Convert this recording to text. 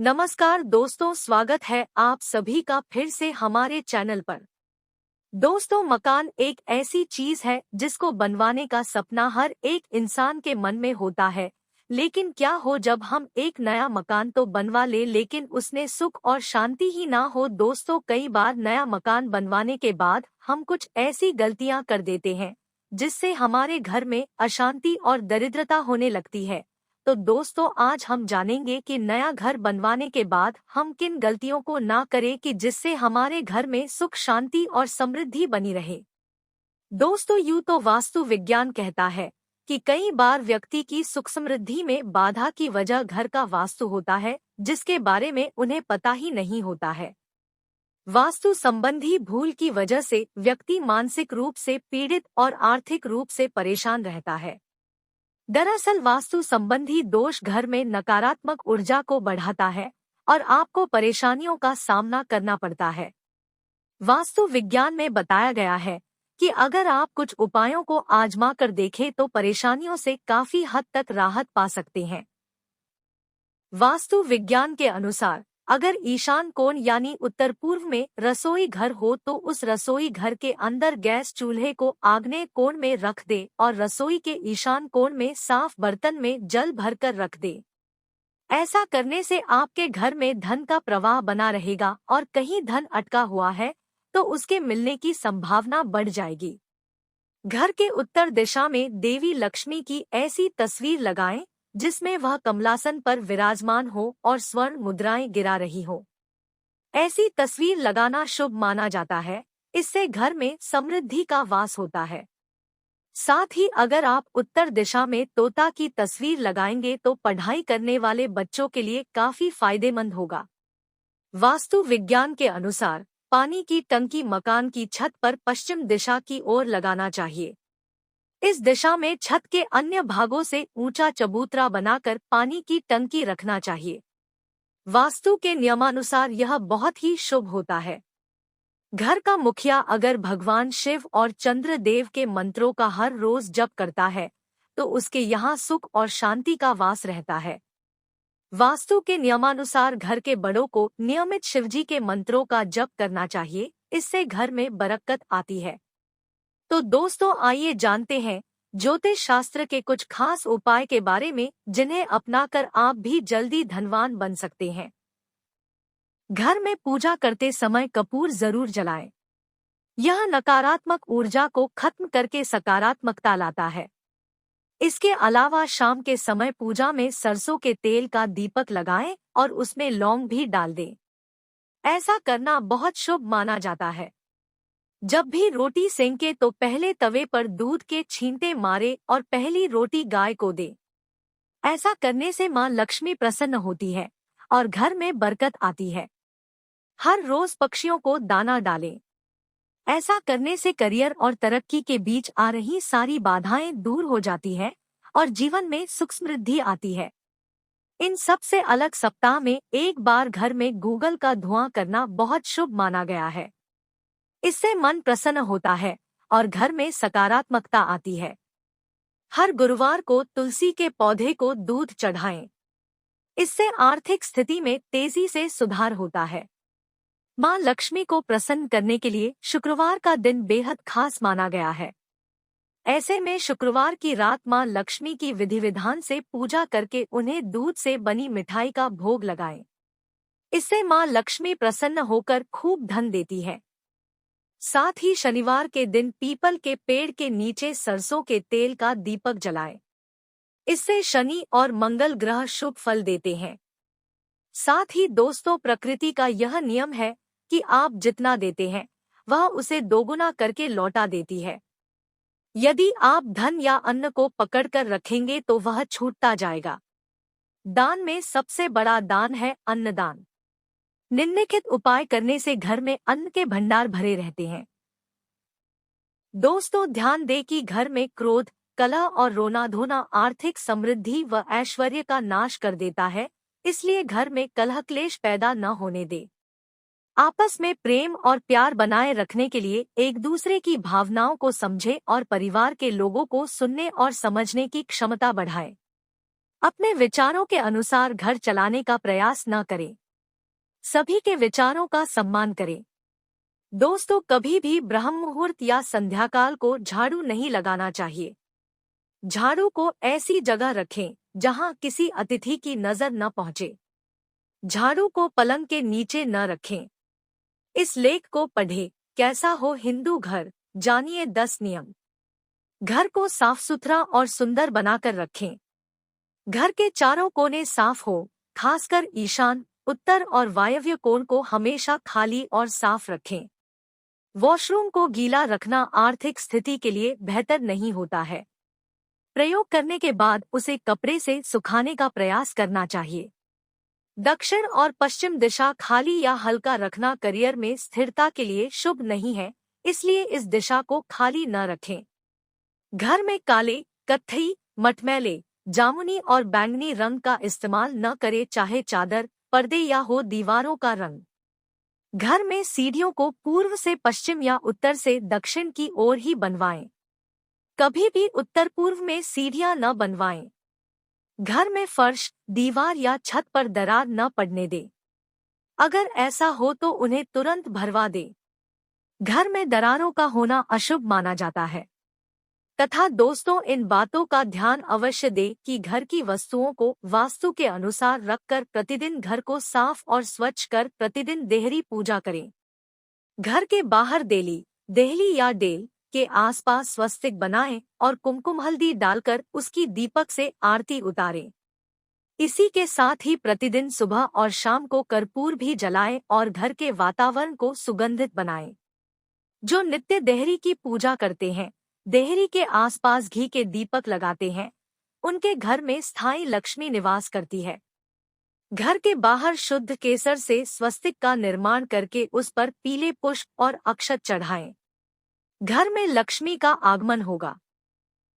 नमस्कार दोस्तों, स्वागत है आप सभी का फिर से हमारे चैनल पर। दोस्तों, मकान एक ऐसी चीज है जिसको बनवाने का सपना हर एक इंसान के मन में होता है। लेकिन क्या हो जब हम एक नया मकान तो बनवा ले लेकिन उसमें सुख और शांति ही ना हो। दोस्तों, कई बार नया मकान बनवाने के बाद हम कुछ ऐसी गलतियां कर देते हैं जिससे हमारे घर में अशांति और दरिद्रता होने लगती है। तो दोस्तों, आज हम जानेंगे कि नया घर बनवाने के बाद हम किन गलतियों को ना करें कि जिससे हमारे घर में सुख शांति और समृद्धि बनी रहे। दोस्तों, यूं तो वास्तु विज्ञान कहता है कि कई बार व्यक्ति की सुख समृद्धि में बाधा की वजह घर का वास्तु होता है, जिसके बारे में उन्हें पता ही नहीं होता है। वास्तु संबंधी भूल की वजह से व्यक्ति मानसिक रूप से पीड़ित और आर्थिक रूप से परेशान रहता है। दरअसल वास्तु संबंधी दोष घर में नकारात्मक ऊर्जा को बढ़ाता है और आपको परेशानियों का सामना करना पड़ता है। वास्तु विज्ञान में बताया गया है कि अगर आप कुछ उपायों को आजमा कर देखें तो परेशानियों से काफी हद तक राहत पा सकते हैं। वास्तु विज्ञान के अनुसार अगर ईशान कोण यानी उत्तर पूर्व में रसोई घर हो तो उस रसोई घर के अंदर गैस चूल्हे को आग्नेय कोण में रख दे और रसोई के ईशान कोण में साफ बर्तन में जल भरकर रख दे। ऐसा करने से आपके घर में धन का प्रवाह बना रहेगा और कहीं धन अटका हुआ है तो उसके मिलने की संभावना बढ़ जाएगी। घर के उत्तर दिशा में देवी लक्ष्मी की ऐसी तस्वीर लगाएं जिसमें वह कमलासन पर विराजमान हो और स्वर्ण मुद्राएं गिरा रही हो। ऐसी तस्वीर लगाना शुभ माना जाता है, इससे घर में समृद्धि का वास होता है। साथ ही अगर आप उत्तर दिशा में तोता की तस्वीर लगाएंगे तो पढ़ाई करने वाले बच्चों के लिए काफी फायदेमंद होगा। वास्तु विज्ञान के अनुसार पानी की टंकी मकान की छत पर पश्चिम दिशा की ओर लगाना चाहिए। इस दिशा में छत के अन्य भागों से ऊंचा चबूतरा बनाकर पानी की टंकी रखना चाहिए। वास्तु के नियमानुसार यह बहुत ही शुभ होता है। घर का मुखिया अगर भगवान शिव और चंद्र देव के मंत्रों का हर रोज जप करता है तो उसके यहाँ सुख और शांति का वास रहता है। वास्तु के नियमानुसार घर के बड़ों को नियमित शिवजी के मंत्रों का जप करना चाहिए, इससे घर में बरकत आती है। तो दोस्तों, आइए जानते हैं ज्योतिष शास्त्र के कुछ खास उपाय के बारे में जिन्हें अपनाकर आप भी जल्दी धनवान बन सकते हैं। घर में पूजा करते समय कपूर जरूर जलाएं। यह नकारात्मक ऊर्जा को खत्म करके सकारात्मकता लाता है। इसके अलावा शाम के समय पूजा में सरसों के तेल का दीपक लगाएं और उसमें लौंग भी डाल दें। ऐसा करना बहुत शुभ माना जाता है। जब भी रोटी सेंके तो पहले तवे पर दूध के छींटे मारे और पहली रोटी गाय को दे। ऐसा करने से मां लक्ष्मी प्रसन्न होती है और घर में बरकत आती है। हर रोज पक्षियों को दाना डालें। ऐसा करने से करियर और तरक्की के बीच आ रही सारी बाधाएं दूर हो जाती है और जीवन में सुख समृद्धि आती है। इन सब से अलग सप्ताह में एक बार घर में गूगल का धुआं करना बहुत शुभ माना गया है। इससे मन प्रसन्न होता है और घर में सकारात्मकता आती है। हर गुरुवार को तुलसी के पौधे को दूध चढ़ाएं। इससे आर्थिक स्थिति में तेजी से सुधार होता है। मां लक्ष्मी को प्रसन्न करने के लिए शुक्रवार का दिन बेहद खास माना गया है। ऐसे में शुक्रवार की रात मां लक्ष्मी की विधि विधान से पूजा करके उन्हें दूध से बनी मिठाई का भोग लगाएं। इससे मां लक्ष्मी प्रसन्न होकर खूब धन देती है। साथ ही शनिवार के दिन पीपल के पेड़ के नीचे सरसों के तेल का दीपक जलाएं। इससे शनि और मंगल ग्रह शुभ फल देते हैं। साथ ही दोस्तों, प्रकृति का यह नियम है कि आप जितना देते हैं वह उसे दोगुना करके लौटा देती है। यदि आप धन या अन्न को पकड़कर रखेंगे तो वह छूटता जाएगा। दान में सबसे बड़ा दान है अन्नदान। निम्नलिखित उपाय करने से घर में अन्न के भंडार भरे रहते हैं। दोस्तों, ध्यान दें कि घर में क्रोध, कलह और रोना धोना आर्थिक समृद्धि व ऐश्वर्य का नाश कर देता है, इसलिए घर में कलह क्लेश पैदा न होने दें। आपस में प्रेम और प्यार बनाए रखने के लिए एक दूसरे की भावनाओं को समझें और परिवार के लोगों को सुनने और समझने की क्षमता बढ़ाएं। अपने विचारों के अनुसार घर चलाने का प्रयास न करें। सभी के विचारों का सम्मान करें। दोस्तों, कभी भी ब्रह्म मुहूर्त या संध्याकाल को झाड़ू नहीं लगाना चाहिए। झाड़ू को ऐसी जगह रखें जहां किसी अतिथि की नजर न पहुंचे। झाड़ू को पलंग के नीचे न रखें। इस लेख को पढ़ें। कैसा हो हिंदू घर, जानिए 10 नियम। घर को साफ सुथरा और सुंदर बनाकर रखें। घर के चारों कोने साफ हो, खासकर ईशान, उत्तर और वायव्य कोण को हमेशा खाली और साफ रखें। वॉशरूम को गीला रखना आर्थिक स्थिति के लिए बेहतर नहीं होता है। प्रयोग करने के बाद उसे कपड़े से सुखाने का प्रयास करना चाहिए। दक्षिण और पश्चिम दिशा खाली या हल्का रखना करियर में स्थिरता के लिए शुभ नहीं है, इसलिए इस दिशा को खाली न रखें। घर में काले, कत्थई, मटमैले, जामुनी और बैंगनी रंग का इस्तेमाल न करें, चाहे चादर, पर्दे या हो दीवारों का रंग। घर में सीढ़ियों को पूर्व से पश्चिम या उत्तर से दक्षिण की ओर ही बनवाएं। कभी भी उत्तर पूर्व में सीढ़ियां न बनवाएं। घर में फर्श, दीवार या छत पर दरार न पड़ने दें। अगर ऐसा हो तो उन्हें तुरंत भरवा दें। घर में दरारों का होना अशुभ माना जाता है। तथा दोस्तों, इन बातों का ध्यान अवश्य दें कि घर की वस्तुओं को वास्तु के अनुसार रखकर प्रतिदिन घर को साफ और स्वच्छ कर प्रतिदिन देहरी पूजा करें। घर के बाहर देहली या डेल के आसपास स्वस्तिक बनाएं और कुमकुम हल्दी डालकर उसकी दीपक से आरती उतारें। इसी के साथ ही प्रतिदिन सुबह और शाम को कर्पूर भी जलाएं और घर के वातावरण को सुगंधित बनाएं। जो नित्य देहरी की पूजा करते हैं, देहरी के आसपास घी के दीपक लगाते हैं, उनके घर में स्थायी लक्ष्मी निवास करती है। घर के बाहर शुद्ध केसर से स्वस्तिक का निर्माण करके उस पर पीले पुष्प और अक्षत चढ़ाएं। घर में लक्ष्मी का आगमन होगा।